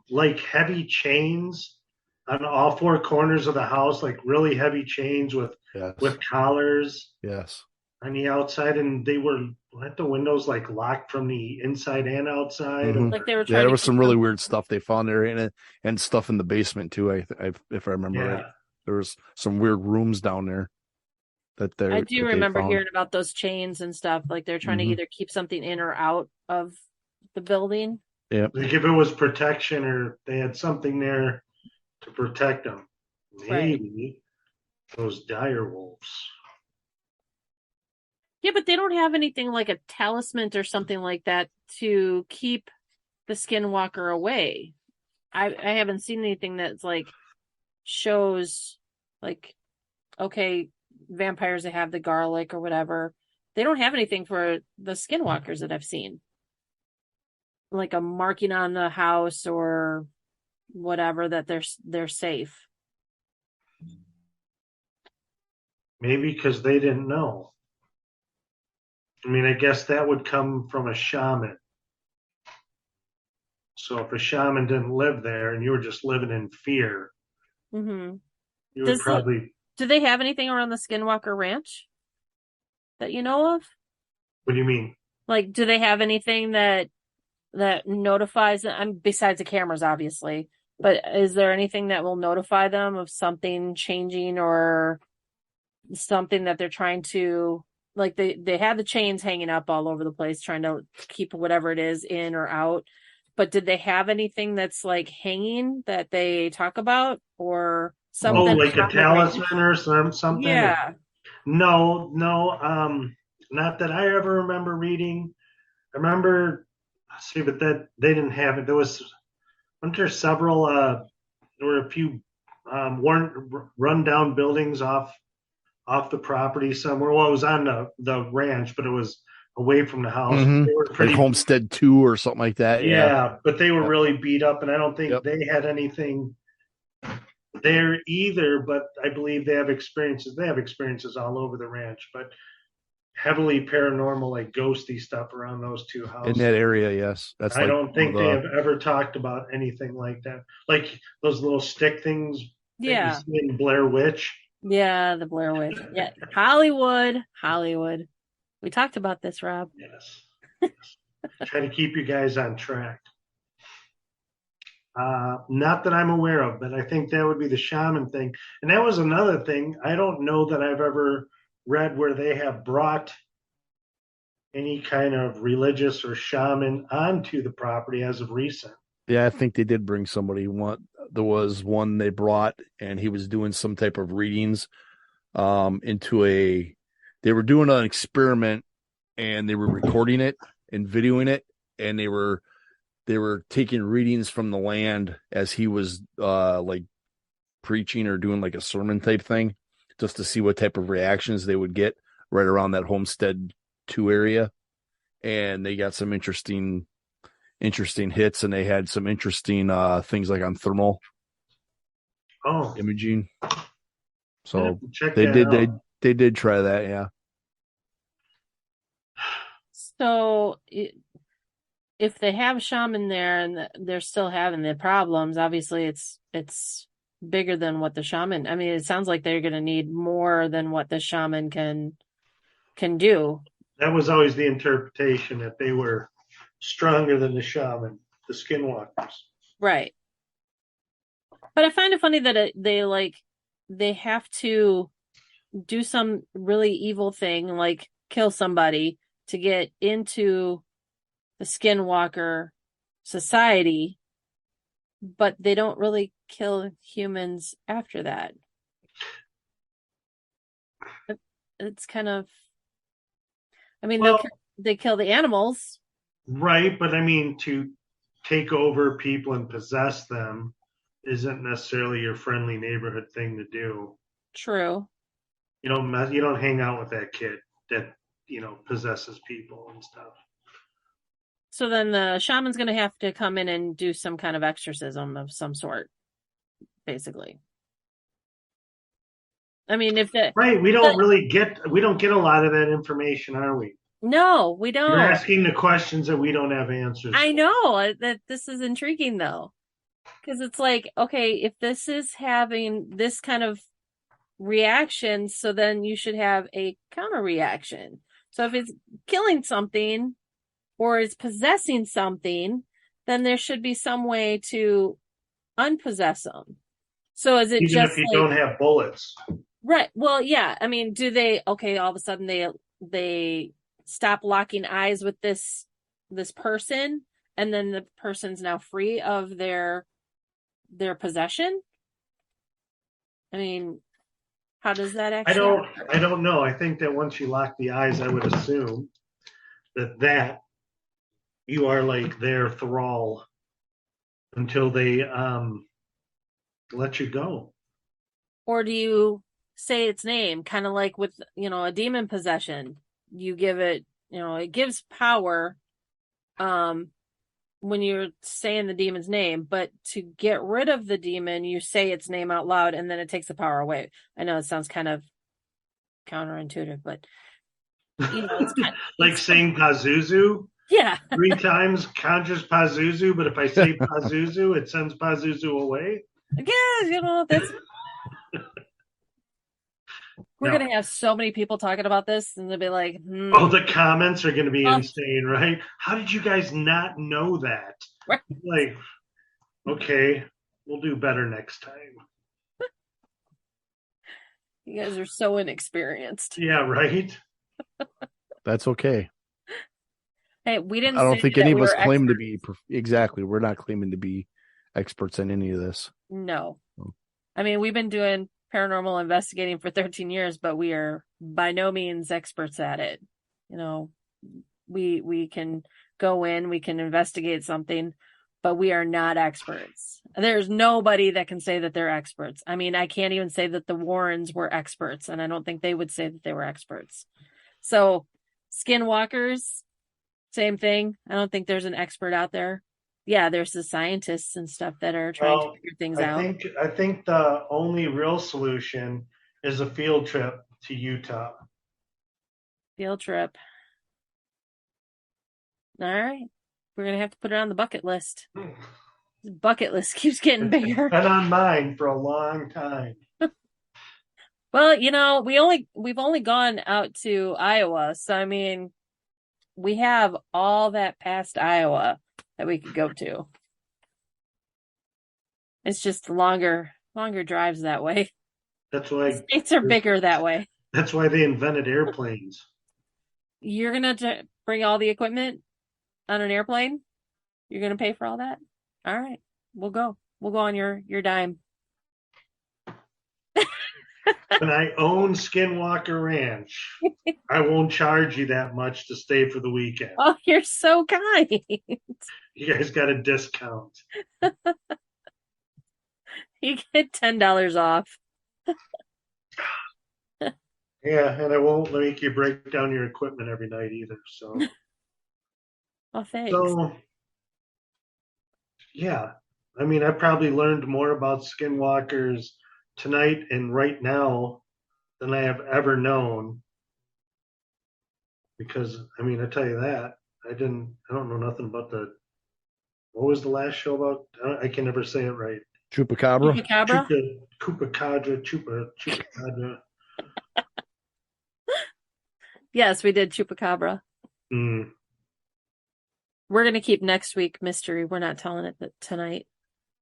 like heavy chains on all four corners of the house, like really heavy chains with collars? Yes. On the outside, and they were at the windows like locked from the inside and outside. Mm-hmm. Like they were trying there was some really weird stuff they found there and stuff in the basement too. If I remember right, there was some weird rooms down there. I do remember hearing about those chains and stuff. Like they're trying to either keep something in or out of the building. Yeah. Like if it was protection or they had something there to protect them. Maybe those dire wolves. Yeah, but they don't have anything like a talisman or something like that to keep the Skinwalker away. I haven't seen anything that's like shows like, okay, vampires that have the garlic or whatever. They don't have anything for the Skinwalkers that I've seen. Like a marking on the house or whatever that they're safe. Maybe because they didn't know. I mean, I guess that would come from a shaman. So if a shaman didn't live there and you were just living in fear, you would probably... Do they have anything around the Skinwalker Ranch that you know of? What do you mean? Like, do they have anything that notifies them, besides the cameras, obviously, but is there anything that will notify them of something changing or something that they're trying to... Like they have the chains hanging up all over the place, trying to keep whatever it is in or out. But did they have anything that's like hanging that they talk about or something? Oh, like a talisman or something? Yeah. No, not that I ever remember reading. I remember, but that they didn't have it. Wasn't there several? There were a few run down buildings off the property somewhere. Well, it was on the ranch, but it was away from the house. Mm-hmm. They were pretty, like Homestead 2 or something like that. Yeah, but they were really beat up, and I don't think they had anything there either. But I believe they have experiences. They have experiences all over the ranch. But heavily paranormal, like ghosty stuff around those two In houses. that area, yes. That's I like don't think they have ever talked about anything like that. Like those little stick things that you Yeah. see in Blair Witch. Yeah, the Blair Witch. Yeah. Hollywood. We talked about this, Rob. Yes. Try to keep you guys on track. Not that I'm aware of, but I think that would be the shaman thing. And that was another thing. I don't know that I've ever read where they have brought any kind of religious or shaman onto the property as of recent. Yeah, I think they did bring somebody. There was one they brought, and he was doing some type of readings into a. They were doing an experiment, and they were recording it and videoing it, and they were taking readings from the land as he was like preaching or doing like a sermon type thing, just to see what type of reactions they would get right around that Homestead 2 area. And they got some interesting hits, and they had some interesting things like on thermal imaging. So they did try that, yeah. So if they have a shaman there and they're still having the problems, obviously it's bigger than what the shaman. I mean, it sounds like they're going to need more than what the shaman can do. That was always the interpretation, that they were stronger than the shaman, the skinwalkers. Right. But I find it funny that they have to do some really evil thing, like kill somebody to get into the Skinwalker society, but they don't really kill humans after that. It's kind of, I mean, they kill the animals. Right, but I mean, to take over people and possess them isn't necessarily your friendly neighborhood thing to do. True. You don't hang out with that kid that possesses people and stuff. So then the shaman's going to have to come in and do some kind of exorcism of some sort, basically. I mean, if that right, we don't get a lot of that information, are we? No, we don't. You're asking the questions that we don't have answers. I know that this is intriguing though, because it's like, okay, if this is having this kind of reaction, so then you should have a counter reaction. So if it's killing something or is possessing something, then there should be some way to unpossess them. So is it even just if you like, don't have bullets? Right. Well, yeah. I mean, do they, okay, all of a sudden they stop locking eyes with this person, and then the person's now free of their possession? I mean, how does that actually I don't know. I think that once you lock the eyes, I would assume that you are like their thrall until they let you go. Or do you say its name, kind of like with, a demon possession? You give it, it gives power when you're saying the demon's name, but to get rid of the demon, you say its name out loud and then it takes the power away. I know it sounds kind of counterintuitive, but it's kind of, like saying Pazuzu. Yeah. 3 times conjures Pazuzu, but if I say Pazuzu, it sends Pazuzu away. Yeah, that's we're going to have so many people talking about this, and they'll be like, Oh, the comments are going to be insane, right? How did you guys not know that? Right. Like, okay, we'll do better next time. You guys are so inexperienced. Yeah, right? That's okay. Hey, we didn't. I don't think any of us claim to be exactly. We're not claiming to be experts in any of this. No. I mean, we've been doing paranormal investigating for 13 years, but we are by no means experts at it. We can go in, we can investigate something, but we are not experts. There's nobody that can say that they're experts. I mean, I can't even say that the Warrens were experts, and I don't think they would say that they were experts. So, Skinwalkers, same thing. I don't think there's an expert out there. Yeah, there's the scientists and stuff that are trying to figure things out. I think the only real solution is a field trip to Utah. Field trip. All right. We're going to have to put it on the bucket list. The bucket list keeps getting bigger. Been on mine for a long time. Well, we've only gone out to Iowa. So, I mean, we have all that past Iowa that we could go to. It's just longer drives that way. That's why States are bigger that way. That's why they invented airplanes. You're going to bring all the equipment on an airplane? You're going to pay for all that? All right. We'll go. We'll go on your dime. When I own Skinwalker Ranch, I won't charge you that much to stay for the weekend. Oh, you're so kind. You guys got a discount. You get $10 off. Yeah, and I won't make you break down your equipment every night either. So, Oh, thanks. so yeah, I mean, I probably learned more about Skinwalkers tonight and right now than I have ever known. Because, I mean, I tell you that I don't know nothing about what was the last show about? I can never say it right. Chupacabra? Chupacabra. Yes, we did Chupacabra. Mm. We're going to keep next week mystery. We're not telling it tonight.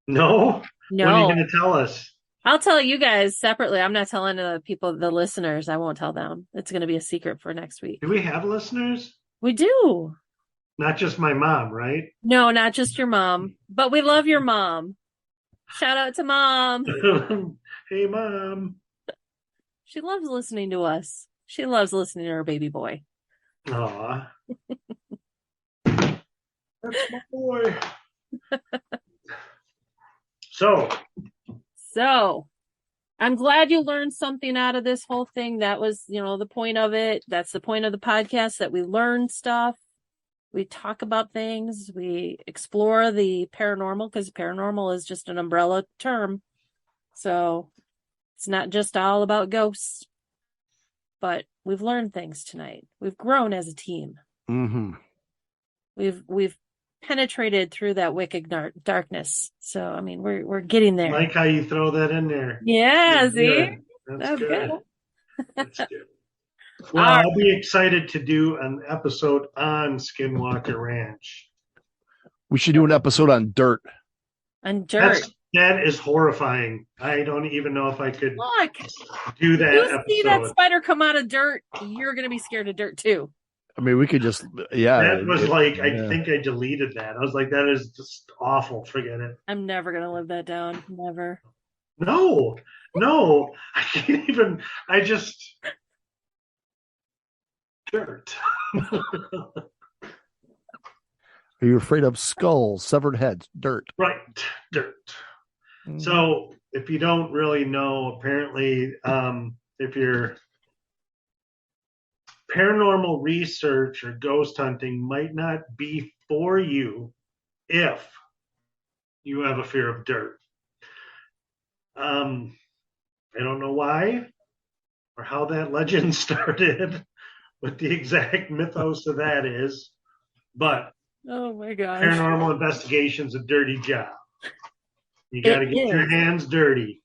No? No. When are you going to tell us? I'll tell you guys separately. I'm not telling the listeners. I won't tell them. It's going to be a secret for next week. Do we have listeners? We do. Not just my mom, right? No, not just your mom, but we love your mom. Shout out to Mom. Hey, Mom. She loves listening to us. She loves listening to her baby boy. Aw. That's my boy. So, I'm glad you learned something out of this whole thing. That was, the point of it. That's the point of the podcast, that we learn stuff. We talk about things. We explore the paranormal, because paranormal is just an umbrella term. So it's not just all about ghosts. But we've learned things tonight. We've grown as a team. Mm-hmm. We've penetrated through that wicked darkness. So, I mean, we're getting there. I like how you throw that in there. Yeah, That's see? good. That's good. good. That's good. Well, I'll be excited to do an episode on Skinwalker Ranch. We should do an episode on dirt. On dirt. That is horrifying. I don't even know if I could Look, do that you episode. see that spider come out of dirt, you're going to be scared of dirt too. I mean, we could just, yeah. That was I think I deleted that. I was like, that is just awful. Forget it. I'm never going to live that down. Never. No. I can't even. I just. Dirt. Are you afraid of skulls, severed heads, dirt? Right. Dirt. Mm-hmm. So if you don't really know, apparently, if you're paranormal research or ghost hunting might not be for you if you have a fear of dirt. I don't know why or how that legend started, what the exact mythos of that is, but oh my gosh, paranormal investigation's a dirty job. You got to get your hands dirty.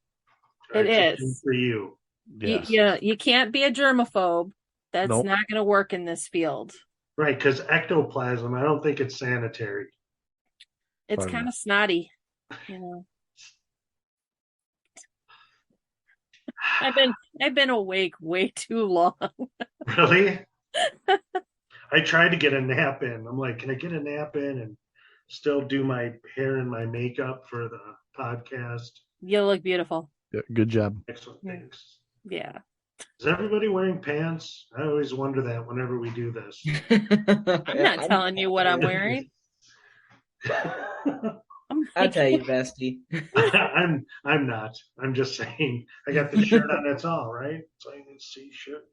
It is for you. Yes. You can't be a germaphobe. That's not going to work in this field. Right, because ectoplasm, I don't think it's sanitary. It's kind of snotty, I've been awake way too long. Really? I tried to get a nap in. I'm like, can I get a nap in and still do my hair and my makeup for the podcast? You look beautiful. Yeah, good job. Excellent. Thanks. Yeah. Is everybody wearing pants? I always wonder that whenever we do this. I'm not telling you what I'm wearing. I'll tell you, bestie. I'm not. I'm just saying. I got the shirt on. That's all, right? So I can see shit.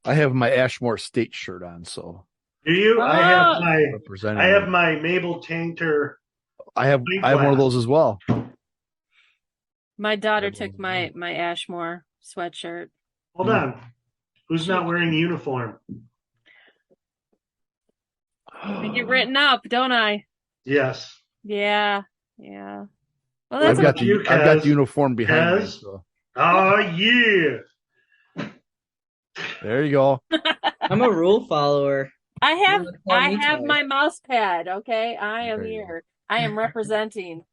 I have my Ashmore State shirt on, so. Do you? I have my Mabel Tainter. I have one of those as well. My daughter took my Ashmore sweatshirt. Hold on. Who's not wearing a uniform? I get written up, don't I? Yes. Yeah. Well, What that's about you, I've got the Kaz? uniform behind me. Kaz? So Oh, yeah. there you go. I'm a rule follower. I You have wanna call me twice. my mouse pad, okay? I am There you go. here. I am representing.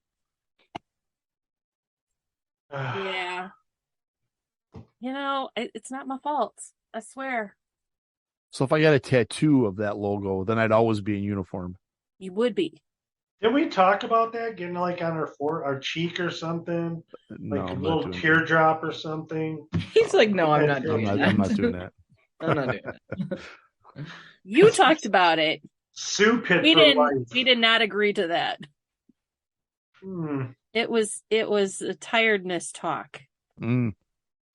Yeah. It's not my fault. I swear. So if I got a tattoo of that logo, then I'd always be in uniform. You would be. Did we talk about that? Getting like on our cheek or something? No, Like a I'm not little doing that. teardrop or something? He's like, no, I'm not doing that. I'm not doing that. I'm not doing that. You talked about it. Sue pit We for didn't life. we did not agree to that. It was a tiredness talk. Mm.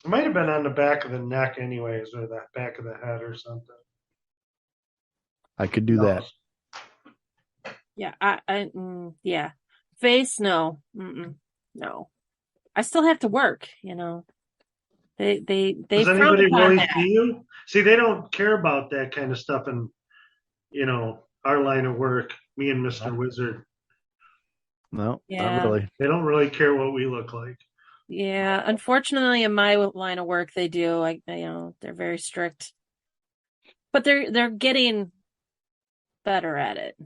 It might have been on the back of the neck, anyways, or the back of the head or something. I could do that. Yeah, yeah. Face, no. No. I still have to work, They Does frown anybody upon really that. see you? See, they don't care about that kind of stuff in, our line of work, me and Mr. Wizard. No, Yeah. not really. They don't really care what we look like. Yeah, unfortunately, in my line of work, they do. They're very strict, but they're getting better at it,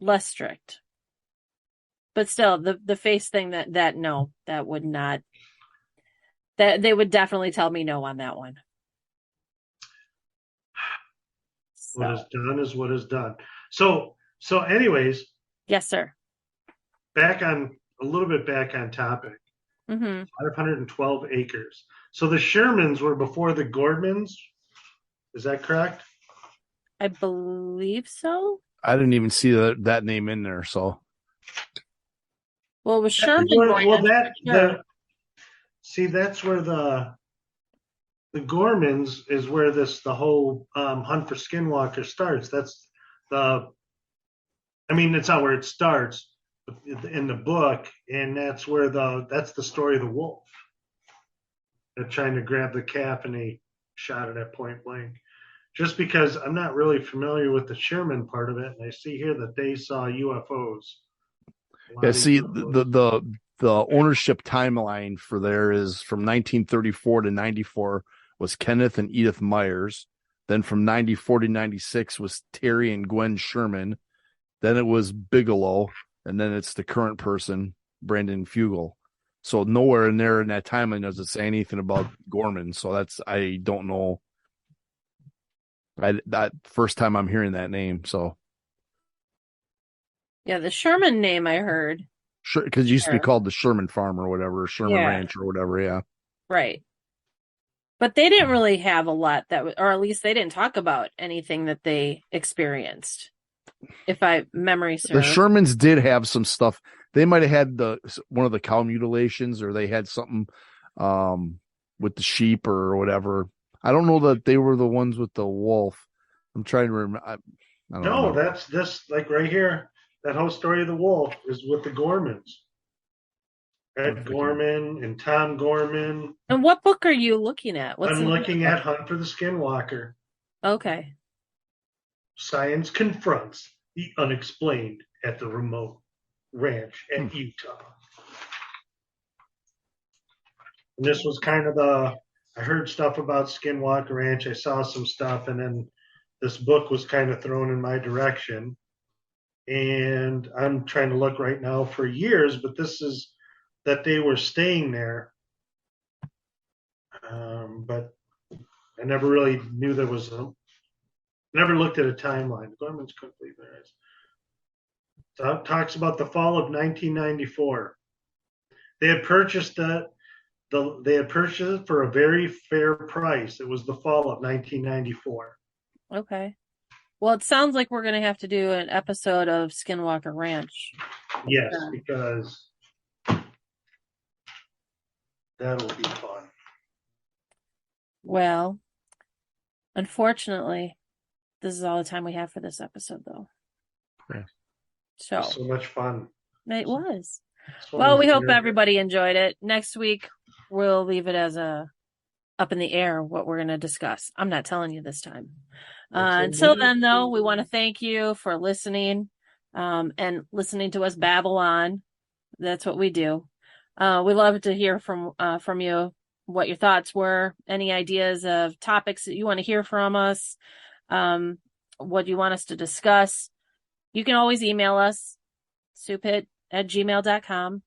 less strict. But still, the face thing that no, that would not. That they would definitely tell me no on that one. What is done is what is done. So anyways, Yes, sir. a little bit back on topic. 512 acres. So the Shermans were before the Gordmans. Is that correct? I believe so. I didn't even see that name in there. So, Well, it was Sherman. That's where the Gormans is where the whole hunt for Skinwalker starts. It's not where it starts in the book, and that's the story of the wolf. They're trying to grab the calf and they shot it at point blank. Just because I'm not really familiar with the Sherman part of it, and I see here that they saw UFOs. yeah. See, the ownership timeline for there is from 1934 to 94 was Kenneth and Edith Myers. Then from 94 to 96 was Terry and Gwen Sherman. Then it was Bigelow, and then it's the current person, Brandon Fugel. So nowhere in there in that timeline does it say anything about Gorman. So I don't know. That first time I'm hearing that name. So Yeah, the Sherman name I heard. Sure, because it used to be called the Sherman Farm or whatever, Sherman Ranch or whatever. Yeah, right. But they didn't really have a lot or at least they didn't talk about anything that they experienced. If memory serves. The Shermans did have some stuff. They might have had one of the cow mutilations, or they had something with the sheep or whatever. I don't know that they were the ones with the wolf. I'm trying to remember. I don't know. That's this, like right here. That whole story of the wolf is with the Gormans. Ed Gorman and Tom Gorman. And what book are you looking at? I'm looking at Hunt for the Skinwalker. Okay. Science confronts the unexplained at the remote ranch at Utah. And this was kind of I heard stuff about Skinwalker Ranch. I saw some stuff, and then this book was kind of thrown in my direction. And I'm trying to look right now for years, but this is that they were staying there. But I never really knew there was never looked at a timeline. The Gormans couldn't believe their eyes. So it talks about the fall of 1994. They had purchased they had purchased it for a very fair price. It was the fall of 1994. Okay. Well, it sounds like we're going to have to do an episode of Skinwalker Ranch. Yes, because that'll be fun. Well, unfortunately, this is all the time we have for this episode, though. Yeah. So much fun. It was. Well, we hope everybody enjoyed it. Next week, we'll leave it as a up in the air what we're going to discuss. I'm not telling you this time. Until then, though, we want to thank you for listening and listening to us babble on. That's what we do. We love to hear from you, what your thoughts were, any ideas of topics that you want to hear from us, what you want us to discuss. You can always email us, swpit@gmail.com,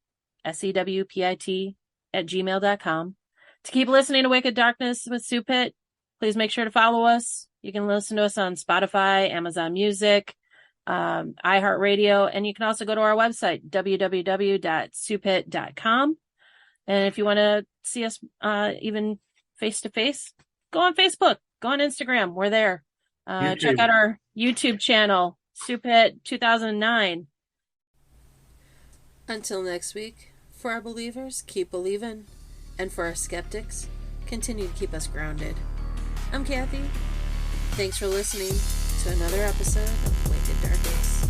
SEWPIT@gmail.com. To keep listening to Wicked Darkness with Supit, please make sure to follow us. You can listen to us on Spotify, Amazon Music, iHeartRadio, and you can also go to our website, www.supit.com. And if you want to see us even face-to-face, go on Facebook, go on Instagram. We're there. Check out our YouTube channel, Supit 2009. Until next week, for our believers, keep believing. And for our skeptics, continue to keep us grounded. I'm Kathy. Thanks for listening to another episode of Wicked Darkness.